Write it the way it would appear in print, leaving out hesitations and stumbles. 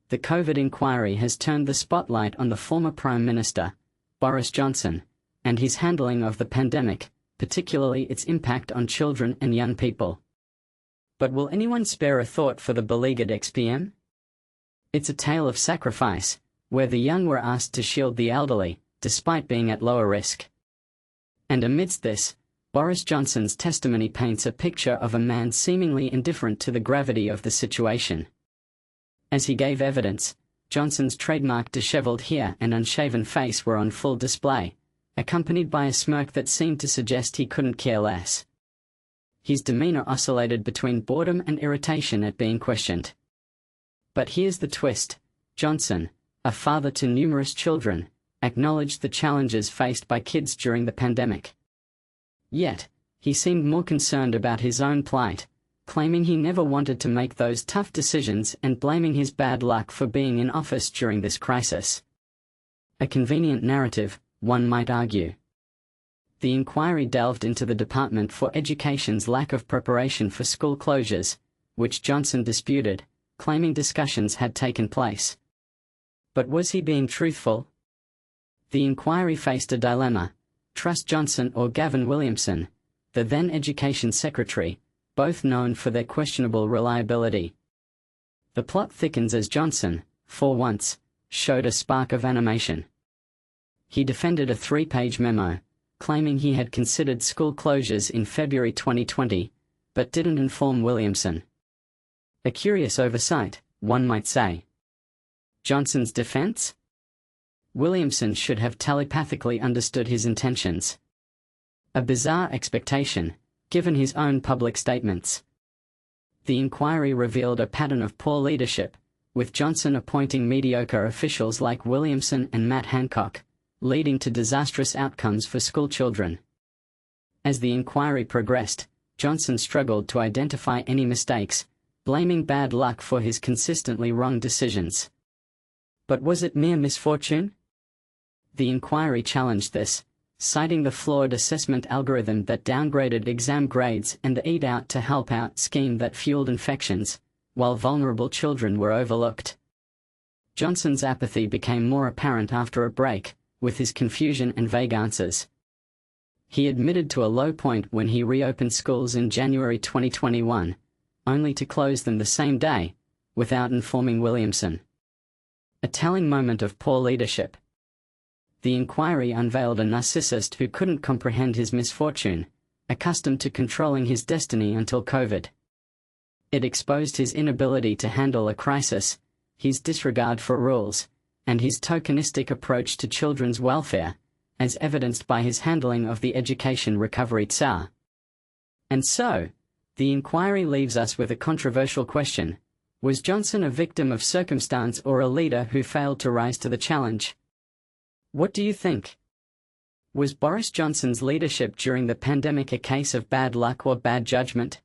the COVID inquiry has turned the spotlight on the former Prime Minister, Boris Johnson, and his handling of the pandemic, particularly its impact on children and young people. But will anyone spare a thought for the beleaguered ex-PM? It's a tale of sacrifice, where the young were asked to shield the elderly, despite being at lower risk. And amidst this, Boris Johnson's testimony paints a picture of a man seemingly indifferent to the gravity of the situation. As he gave evidence, Johnson's trademark dishevelled hair and unshaven face were on full display, accompanied by a smirk that seemed to suggest he couldn't care less. His demeanor oscillated between boredom and irritation at being questioned. But here's the twist: Johnson, a father to numerous children, acknowledged the challenges faced by kids during the pandemic. Yet, he seemed more concerned about his own plight, claiming he never wanted to make those tough decisions and blaming his bad luck for being in office during this crisis. A convenient narrative, one might argue. The inquiry delved into the Department for Education's lack of preparation for school closures, which Johnson disputed, claiming discussions had taken place. But was he being truthful? The inquiry faced a dilemma: trust Johnson or Gavin Williamson, the then Education Secretary, both known for their questionable reliability. The plot thickens as Johnson, for once, showed a spark of animation. He defended a 3-page memo, claiming he had considered school closures in February 2020, but didn't inform Williamson. A curious oversight, one might say. Johnson's defense? Williamson should have telepathically understood his intentions. A bizarre expectation, given his own public statements. The inquiry revealed a pattern of poor leadership, with Johnson appointing mediocre officials like Williamson and Matt Hancock, leading to disastrous outcomes for school children. As the inquiry progressed, Johnson struggled to identify any mistakes, blaming bad luck for his consistently wrong decisions. But was it mere misfortune? The inquiry challenged this, citing the flawed assessment algorithm that downgraded exam grades and the Eat Out to Help Out scheme that fueled infections, while vulnerable children were overlooked. Johnson's apathy became more apparent after a break, with his confusion and vague answers. He admitted to a low point when he reopened schools in January 2021, only to close them the same day, without informing Williamson. A telling moment of poor leadership. The inquiry unveiled a narcissist who couldn't comprehend his misfortune, accustomed to controlling his destiny until COVID. It exposed his inability to handle a crisis, his disregard for rules, and his tokenistic approach to children's welfare, as evidenced by his handling of the education recovery Tsar. And so, the inquiry leaves us with a controversial question: was Johnson a victim of circumstance or a leader who failed to rise to the challenge? What do you think? Was Boris Johnson's leadership during the pandemic a case of bad luck or bad judgment?